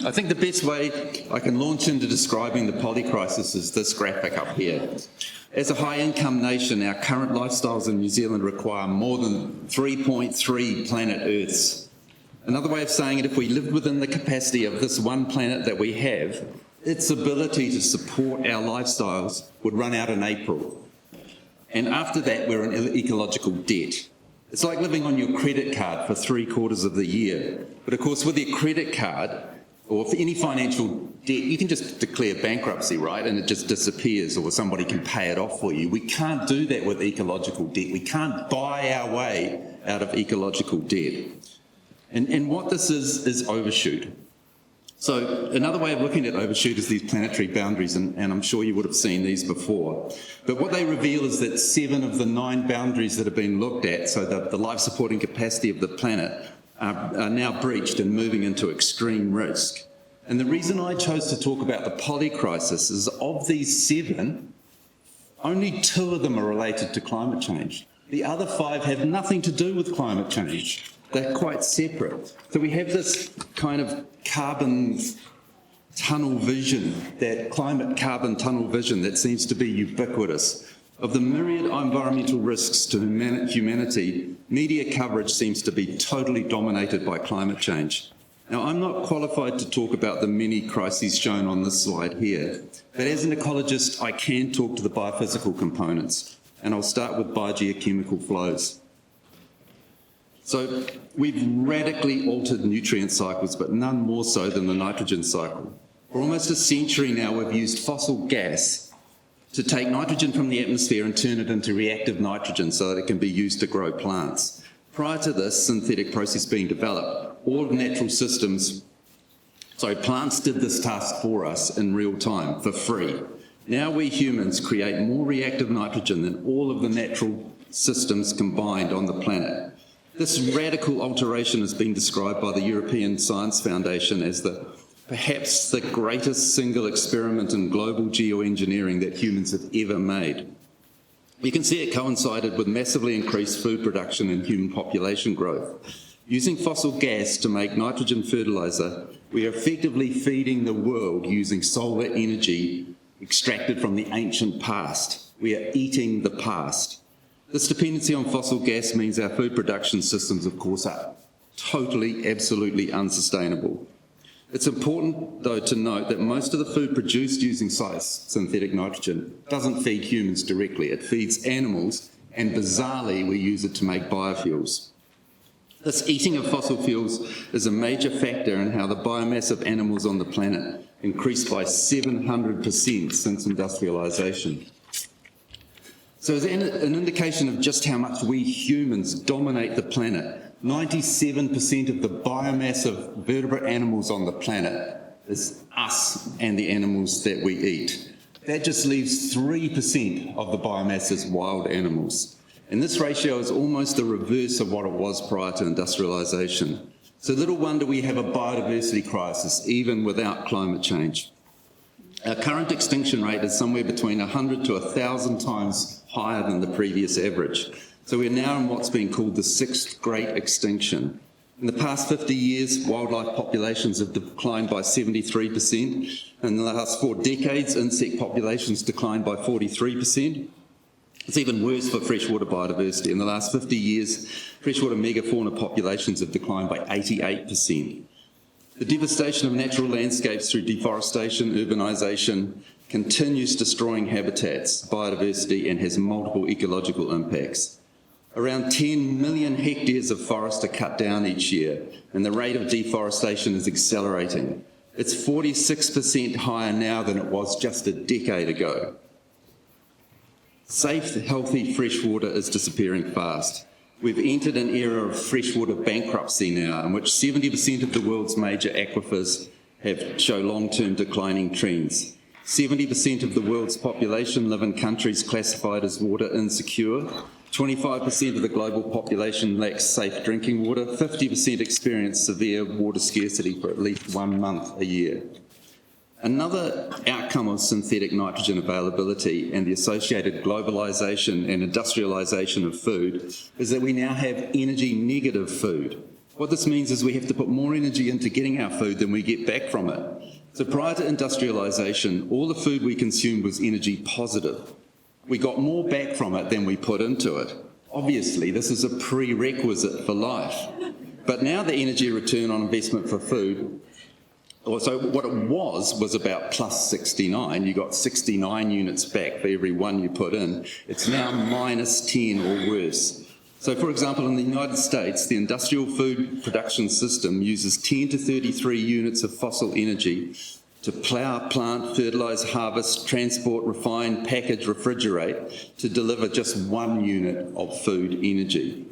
I think the best way I can launch into describing the polycrisis is this graphic up here. As a high-income nation, our current lifestyles in New Zealand require more than 3.3 planet Earths. Another way of saying it, if we lived within the capacity of this one planet that we have, its ability to support our lifestyles would run out in April. And after that, we're in ecological debt. It's like living on your credit card for 3/4 of the year. But of course, with your credit card, or for any financial debt, you can just declare bankruptcy, right? And it just disappears, or somebody can pay it off for you. We can't do that with ecological debt. We can't buy our way out of ecological debt. And what this is overshoot. So another way of looking at overshoot is these planetary boundaries, and I'm sure you would have seen these before. But what they reveal is that 7 of the 9 boundaries that have been looked at, so the life-supporting capacity of the planet, are now breached and moving into extreme risk. And the reason I chose to talk about the polycrisis is of these 7, only 2 of them are related to climate change. The other 5 have nothing to do with climate change. They're quite separate. So we have this kind of carbon tunnel vision, that climate carbon tunnel vision that seems to be ubiquitous. Of the myriad environmental risks to humanity, media coverage seems to be totally dominated by climate change. Now, I'm not qualified to talk about the many crises shown on this slide here, but as an ecologist, I can talk to the biophysical components, and I'll start with biogeochemical flows. So we've radically altered nutrient cycles, but none more so than the nitrogen cycle. For almost a century now, we've used fossil gas to take nitrogen from the atmosphere and turn it into reactive nitrogen so that it can be used to grow plants. Prior to this synthetic process being developed, all of natural systems, plants did this task for us in real time, for free. Now we humans create more reactive nitrogen than all of the natural systems combined on the planet. This radical alteration has been described by the European Science Foundation as perhaps the greatest single experiment in global geoengineering that humans have ever made. You can see it coincided with massively increased food production and human population growth. Using fossil gas to make nitrogen fertilizer, we are effectively feeding the world using solar energy extracted from the ancient past. We are eating the past. This dependency on fossil gas means our food production systems, of course, are totally, absolutely unsustainable. It's important, though, to note that most of the food produced using synthetic nitrogen doesn't feed humans directly. It feeds animals, and bizarrely, we use it to make biofuels. This eating of fossil fuels is a major factor in how the biomass of animals on the planet increased by 700% since industrialisation. So as an indication of just how much we humans dominate the planet, 97% of the biomass of vertebrate animals on the planet is us and the animals that we eat. That just leaves 3% of the biomass as wild animals. And this ratio is almost the reverse of what it was prior to industrialisation. So little wonder we have a biodiversity crisis, even without climate change. Our current extinction rate is somewhere between 100 to 1,000 times higher than the previous average. So we're now in what's been called the 6th Great Extinction. In the past 50 years, wildlife populations have declined by 73%. In the last 4 decades, insect populations declined by 43%. It's even worse for freshwater biodiversity. In the last 50 years, freshwater megafauna populations have declined by 88%. The devastation of natural landscapes through deforestation, urbanisation, continues destroying habitats, biodiversity, and has multiple ecological impacts. Around 10 million hectares of forest are cut down each year, and the rate of deforestation is accelerating. It's 46% higher now than it was just a decade ago. Safe, healthy freshwater is disappearing fast. We've entered an era of freshwater bankruptcy now, in which 70% of the world's major aquifers show long-term declining trends. 70% of the world's population live in countries classified as water insecure. 25% of the global population lacks safe drinking water. 50% experience severe water scarcity for at least 1 month a year. Another outcome of synthetic nitrogen availability and the associated globalisation and industrialisation of food is that we now have energy negative food. What this means is we have to put more energy into getting our food than we get back from it. So prior to industrialisation, all the food we consumed was energy positive. We got more back from it than we put into it. Obviously, this is a prerequisite for life. But now the energy return on investment for food, so what it was about plus 69. You got 69 units back for every one you put in. It's now minus 10 or worse. So, for example, in the United States, the industrial food production system uses 10 to 33 units of fossil energy to plough, plant, fertilise, harvest, transport, refine, package, refrigerate to deliver just 1 unit of food energy.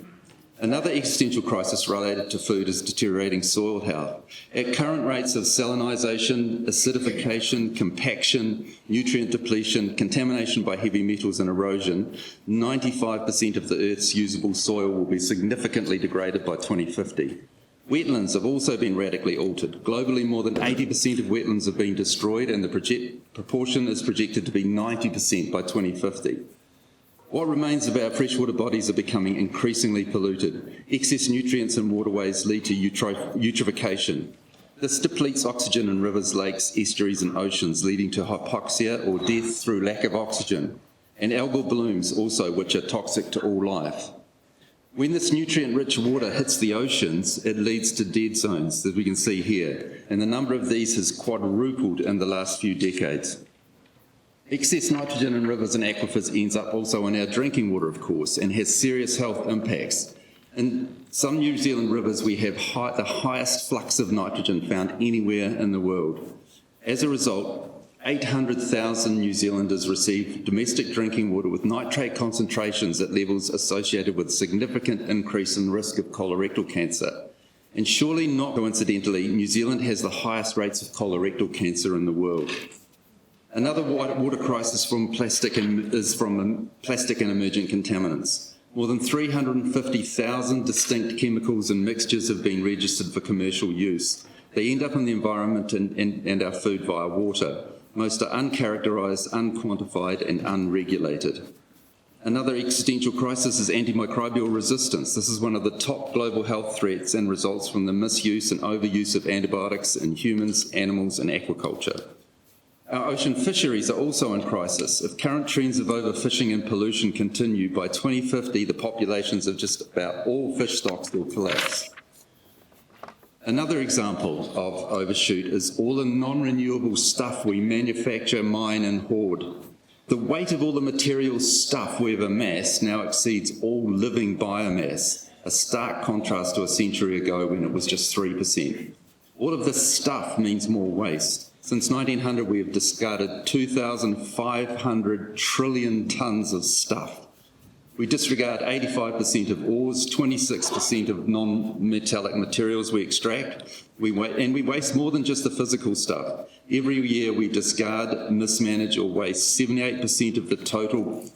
Another existential crisis related to food is deteriorating soil health. At current rates of salinisation, acidification, compaction, nutrient depletion, contamination by heavy metals and erosion, 95% of the Earth's usable soil will be significantly degraded by 2050. Wetlands have also been radically altered. Globally, more than 80% of wetlands have been destroyed, and the proportion is projected to be 90% by 2050. What remains of our freshwater bodies are becoming increasingly polluted. Excess nutrients in waterways lead to eutrophication. This depletes oxygen in rivers, lakes, estuaries and oceans, leading to hypoxia or death through lack of oxygen, and algal blooms also, which are toxic to all life. When this nutrient-rich water hits the oceans, it leads to dead zones, as we can see here, and the number of these has quadrupled in the last few decades. Excess nitrogen in rivers and aquifers ends up also in our drinking water, of course, and has serious health impacts. In some New Zealand rivers, we have the highest flux of nitrogen found anywhere in the world. As a result, 800,000 New Zealanders receive domestic drinking water with nitrate concentrations at levels associated with significant increase in risk of colorectal cancer. And surely not coincidentally, New Zealand has the highest rates of colorectal cancer in the world. Another water crisis is from plastic and emergent contaminants. More than 350,000 distinct chemicals and mixtures have been registered for commercial use. They end up in the environment and our food via water. Most are uncharacterised, unquantified and unregulated. Another existential crisis is antimicrobial resistance. This is one of the top global health threats and results from the misuse and overuse of antibiotics in humans, animals and aquaculture. Our ocean fisheries are also in crisis. If current trends of overfishing and pollution continue, by 2050 the populations of just about all fish stocks will collapse. Another example of overshoot is all the non-renewable stuff we manufacture, mine and hoard. The weight of all the material stuff we've amassed now exceeds all living biomass, a stark contrast to a century ago when it was just 3%. All of this stuff means more waste. Since 1900, we have discarded 2,500 trillion tonnes of stuff. We disregard 85% of ores, 26% of non-metallic materials we extract, and we waste more than just the physical stuff. Every year we discard, mismanage or waste 78% of the total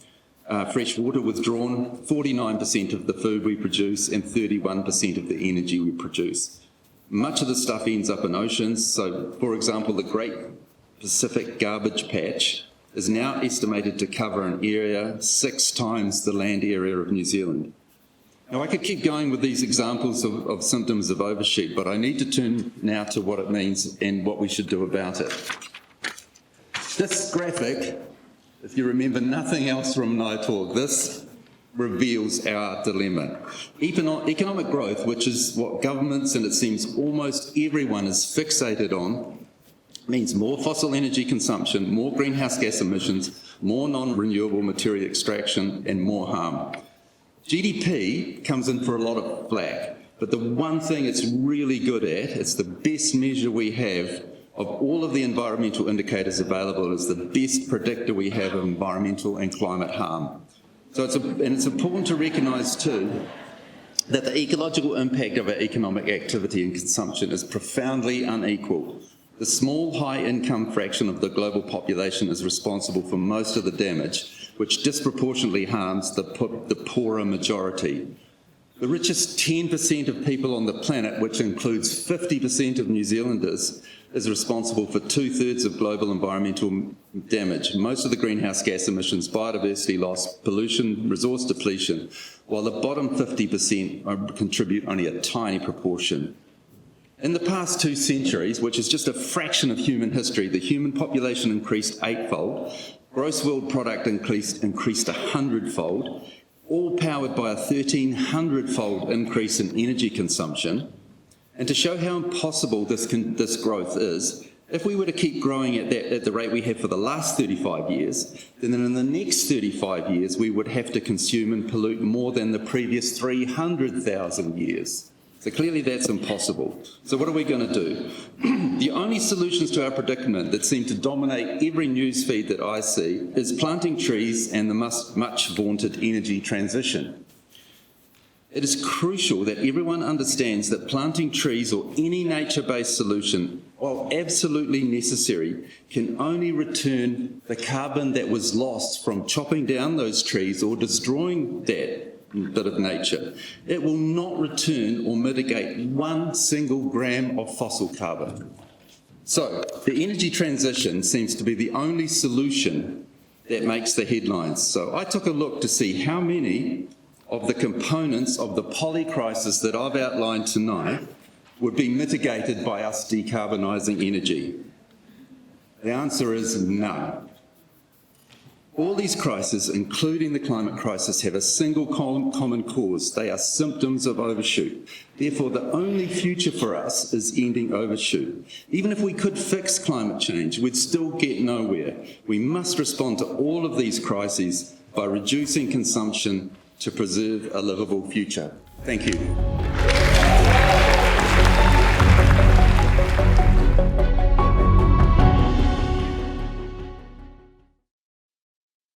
fresh water withdrawn, 49% of the food we produce, and 31% of the energy we produce. Much of the stuff ends up in oceans. So, for example, the Great Pacific Garbage Patch is now estimated to cover an area 6 times the land area of New Zealand. Now, I could keep going with these examples of symptoms of overshoot, but I need to turn now to what it means and what we should do about it. This graphic, if you remember nothing else from my talk, this reveals our dilemma. Economic growth, which is what governments and it seems almost everyone is fixated on, means more fossil energy consumption, more greenhouse gas emissions, more non-renewable material extraction and more harm. GDP comes in for a lot of flack, but the one thing it's really good at, it's the best measure we have of all of the environmental indicators available, is the best predictor we have of environmental and climate harm. So it's important to recognise too that the ecological impact of our economic activity and consumption is profoundly unequal. The small high-income fraction of the global population is responsible for most of the damage, which disproportionately harms the poorer majority. The richest 10% of people on the planet, which includes 50% of New Zealanders, is responsible for 2/3 of global environmental damage, most of the greenhouse gas emissions, biodiversity loss, pollution, resource depletion, while the bottom 50% contribute only a tiny proportion. In the past 2 centuries, which is just a fraction of human history, the human population increased 8-fold, gross world product increased 100-fold, all powered by a 1,300-fold increase in energy consumption. And to show how impossible this growth is, if we were to keep growing at the rate we have for the last 35 years, then in the next 35 years we would have to consume and pollute more than the previous 300,000 years. So clearly that's impossible. So what are we going to do? The only solutions to our predicament that seem to dominate every news feed that I see is planting trees and the much vaunted energy transition. It is crucial that everyone understands that planting trees or any nature-based solution, while absolutely necessary, can only return the carbon that was lost from chopping down those trees or destroying that bit of nature. It will not return or mitigate 1 single gram of fossil carbon. So, the energy transition seems to be the only solution that makes the headlines. So I took a look to see how many of the components of the polycrisis that I've outlined tonight would be mitigated by us decarbonising energy. The answer is none. All these crises, including the climate crisis, have a single common cause. They are symptoms of overshoot. Therefore, the only future for us is ending overshoot. Even if we could fix climate change, we'd still get nowhere. We must respond to all of these crises by reducing consumption to preserve a livable future. Thank you.